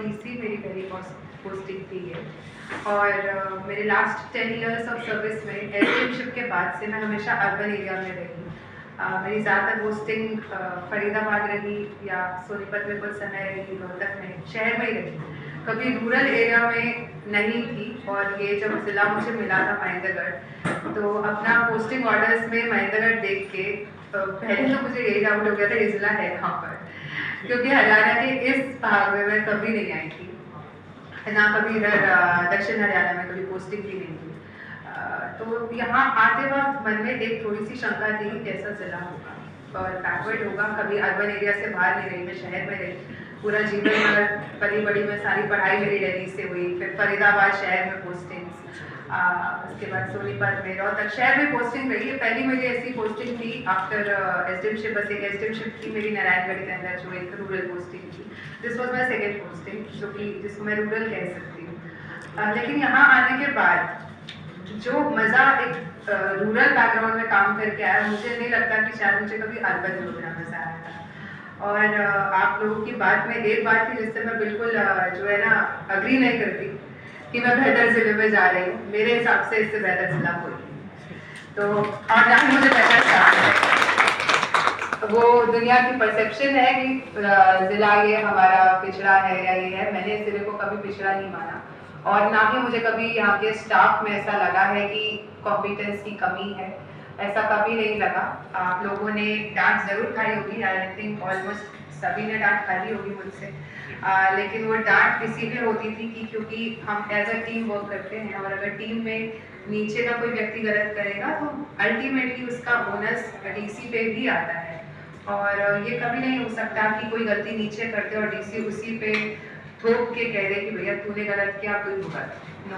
DC मेरी पहली posting थी ये। और मेरे लास्ट 10 इयर्स ऑफ सर्विस में एसडीएमशिप के बाद से मैं हमेशा अर्बन एरिया में रही। मेरी ज़्यादातर पोस्टिंग फरीदाबाद रही या सोनीपत में कुछ समय रही, रोहतक में, शहर में ही रही, कभी रूरल एरिया में नहीं थी। और ये जब ज़िला मुझे मिला था महेंद्रगढ़, तो अपना पोस्टिंग ऑर्डर्स में महेंद्रगढ़ देख के पहले तो मुझे यही डाउट हो गया था ये ज़िला है कहाँ पर, क्योंकि हरियाणा के इस भाग में मैं कभी नहीं आई थी, ना कभी इधर दक्षिण हरियाणा में कभी पोस्टिंग भी नहीं थी। तो यहाँ आते वक्त मन में एक थोड़ी सी शंका थी कैसा जिला होगा और बैकवर्ड होगा। कभी अर्बन एरिया से बाहर नहीं रही, मैं शहर में रही पूरा जीवन भर, पली बड़ी में सारी पढ़ाई मेरी दिल्ली से हुई, फिर फरीदाबाद शहर में पोस्टिंग्स, उसके बाद सोनीपत में, रोहतक शहर में पोस्टिंग रही है। पहली मेरी ऐसी पोस्टिंग थी आफ्टर एसडीएमशिप, बस एक एसडीएमशिप थी मेरी नारायणगढ़ के अंदर जो एक रूरल पोस्टिंग थी। This was my second posting जो कि जिसको मैं रूरल कह सकती हूँ। लेकिन यहाँ आने के बाद जो मज़ा एक रूरल बैकग्राउंड में काम करके आया, मुझे नहीं लगता कि शायद मुझे कभी अर्बन में उतना मज़ा आया था। और आप लोगों की बात में एक बात थी जिससे मैं बिल्कुल जो है ना अग्री नहीं करती कि मैं बेहतर ज़िले में जा रही हूँ। मेरे हिसाब से इससे बेहतर ज़िला कोई नहीं। तो और ना ही मुझे बेहतर वो दुनिया की परसेप्शन है कि ज़िला ये हमारा पिछड़ा है या ये है। मैंने इस ज़िले को कभी पिछड़ा नहीं माना और ना ही मुझे कभी यहाँ के स्टाफ में ऐसा लगा है कि कॉम्पिटेंस की कमी है, ऐसा कभी नहीं लगा। आप लोगों ने डांट ज़रूर खाई होगी, आई थिंक ऑलमोस्ट सभी ने डांट खाई होगी मुझसे, लेकिन वो डांट इसीलिए होती थी कि क्योंकि हम एज अ टीम वर्क करते हैं और अगर टीम में नीचे का कोई व्यक्ति गलत करेगा तो अल्टीमेटली उसका बोनस डीसी पे भी आता है। और ये कभी नहीं हो सकता कि कोई गलती नीचे करते और डीसी उसी पे थोप के कह दे कि भैया तूने गलत किया तू भुगत। नो,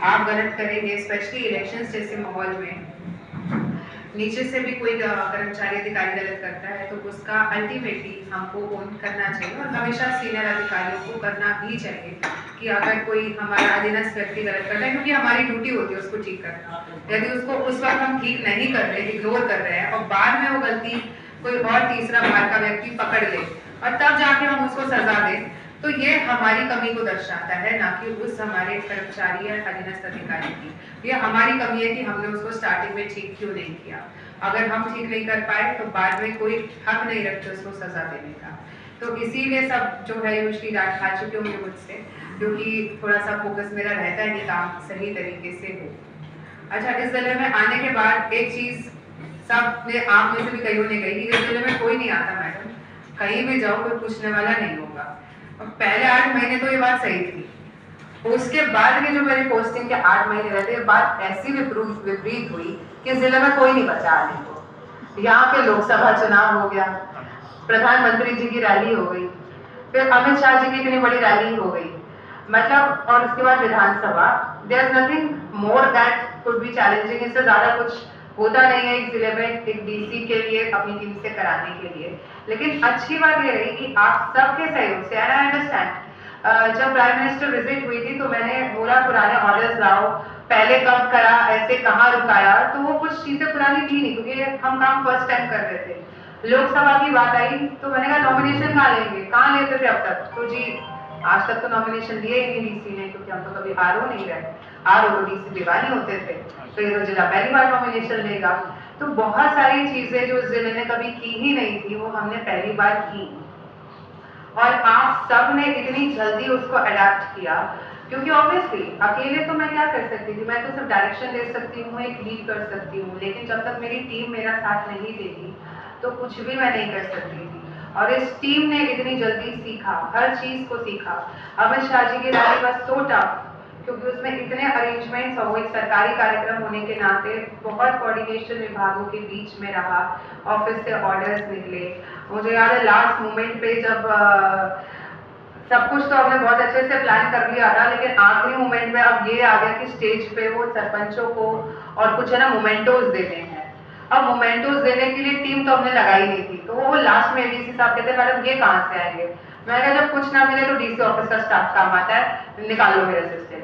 आप गलत करेंगे, स्पेशली इलेक्शंस जैसे माहौल में नीचे से भी कोई कर्मचारी अधिकारी गलत करता है तो उसका अल्टीमेटली हमको ओन करना चाहिए और हमेशा सीनियर अधिकारियों को करना भी चाहिए कि अगर कोई हमारा अधीनस्थ व्यक्ति गलत करता है, क्योंकि हमारी ड्यूटी होती है उसको ठीक करना। यदि उसको उस वक्त हम ठीक नहीं कर रहे, इग्नोर कर रहे हैं और बाद में वो गलती कोई और तीसरा बार का व्यक्ति पकड़ ले और तब जाके हम उसको सजा दें, तो ये हमारी कमी को दर्शाता है, ना कि उस हमारे कर्मचारी या अधीनस्थ अधिकारी की। ये हमारी कमी है कि हमने उसको स्टार्टिंग में ठीक क्यों नहीं किया। अगर हम ठीक नहीं कर पाए तो बाद में कोई हक नहीं रखते उसको सजा देने का। तो इसीलिए सब जो है यूजली डांट खा चुके होंगे मुझसे, क्योंकि थोड़ा सा फोकस मेरा रहता है कि काम सही तरीके से हो। अच्छा, इस जिले में आने के बाद एक चीज सब ने, आप में से भी कईयों ने कही कि इस जिले में कोई नहीं आता मैडम, कहीं भी जाओ कोई पूछने वाला नहीं होगा। पहले 8 महीने तो ये बात सही थी, उसके बाद की जो मेरी पोस्टिंग के 8 महीने रहते बात ऐसी विपरीत हुई कि जिले में कोई नहीं बचा आने को। यहाँ पे लोकसभा चुनाव हो गया, प्रधानमंत्री जी की रैली हो गई, फिर अमित शाह जी की इतनी बड़ी रैली हो गई, मतलब, और उसके बाद Vidhan Sabha. There is nothing more that could be challenging. इससे ज्यादा कुछ होता नहीं है एक जिले में एक डीसी के लिए अपनी टीम से कराने के लिए। लेकिन अच्छी बात ये रही कि आप सबके सहयोग से, एंड आई अंडरस्टैंड, जब प्राइम मिनिस्टर विजिट हुई थी तो मैंने बोला पुराने ऑर्डर्स लाओ, पहले कब करा, ऐसे कहाँ रुकाया, तो वो कुछ चीजें पुरानी थी नहीं क्योंकि हम काम फर्स्ट टाइम कर रहे थे। लोकसभा की बात आई तो मैंने कहा नॉमिनेशन कहाँ लेंगे, कहाँ लेते थे अब तक, तो जी आज तक तो नॉमिनेशन दिए ही नहीं डीसी ने, क्योंकि हम तो कभी आर ओ नहीं रहे, आर ओ डीसी दीवानी होते थे, तो ये तो जिला पहली बार नॉमिनेशन लेगा। तो बहुत सारी चीजें जो जिले ने कभी की ही नहीं थी वो हमने पहली बार की, और आप सब ने इतनी जल्दी उसको अडेप्ट किया, क्योंकि ऑब्वियसली अकेले तो मैं क्या कर सकती थी, मैं तो सिर्फ डायरेक्शन दे सकती हूँ, एक लीड कर सकती हूँ, लेकिन जब तक मेरी टीम मेरा साथ नहीं देगी तो कुछ भी मैं नहीं कर सकती थी। और इस टीम ने इतनी जल्दी सीखा, हर चीज को सीखा। अमित शाह जी की रैली वाज सो टफ, क्योंकि उसमें इतने अरेंजमेंट्स और वो एक सरकारी कार्यक्रम होने के नाते बहुत कोऑर्डिनेशन विभागों के बीच में रहा, ऑफिस से ऑर्डर्स निकले। मुझे याद है लास्ट मोमेंट पे जब सब कुछ तो हमने बहुत अच्छे से प्लान कर लिया था, लेकिन आखिरी मोमेंट में अब ये आ गया कि स्टेज पे वो सरपंचों को और कुछ है ना मोमेंटोज देने हैं। अब मोमेंटोज देने के लिए टीम तो हमने लगाई नहीं थी, तो वो लास्ट में डीसी साहब कहते मैडम ये कहाँ से आएंगे। मैंने कहा जब कुछ ना मिले तो डीसी ऑफिस का स्टाफ काम आता है, निकालो मेरे असिस्टेंट।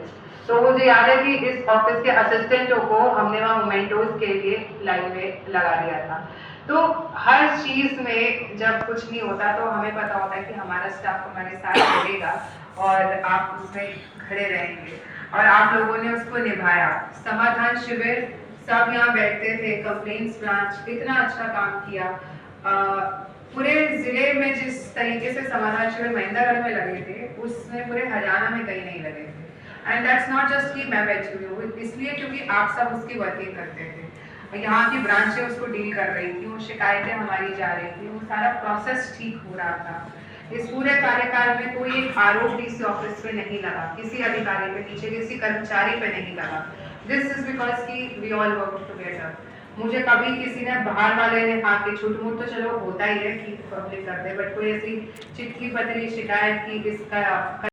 तो मुझे याद है कि इस ऑफिस के असिस्टेंटों को हमने वहाँ मोमेंटोज के लिए लाइन में लगा दिया था। तो हर चीज में जब कुछ नहीं होता तो हमें पता होता है कि हमारा स्टाफ हमारे साथ रहेगा और आप उसमें खड़े रहेंगे और आप लोगों ने उसको निभाया। समाधान शिविर सब यहाँ बैठते थे, कंप्लेंट्स ब्रांच इतना अच्छा काम किया। पूरे जिले में जिस तरीके से समाधान शिविर महेंद्रगढ़ में लगे थे उसमें पूरे हरियाणा में कहीं नहीं लगे थे। एंड दैट्स नॉट जस्ट कि मैं बैठी हुई हूँ, इसलिए क्योंकि आप सब उसकी वर्किंग करते थे, यहाँ की ब्रांचें उसको डील कर रही थी, वो शिकायतें हमारी जा रही थी, वो सारा प्रोसेस ठीक हो रहा था। इस पूरे कार्यकाल में कोई एक आरोप डीसी ऑफिस पे नहीं लगा, किसी अधिकारी पे, नीचे किसी कर्मचारी पे नहीं लगा। दिस इज बिकॉज की वी ऑल वर्क टुगेदर। मुझे कभी किसी ने बाहर वाले ने हाँ कि छूट मूट तो चलो होता ही है कि पब्लिक कर दे, बट कोई ऐसी चिट्ठी पत्री शिकायत की इसका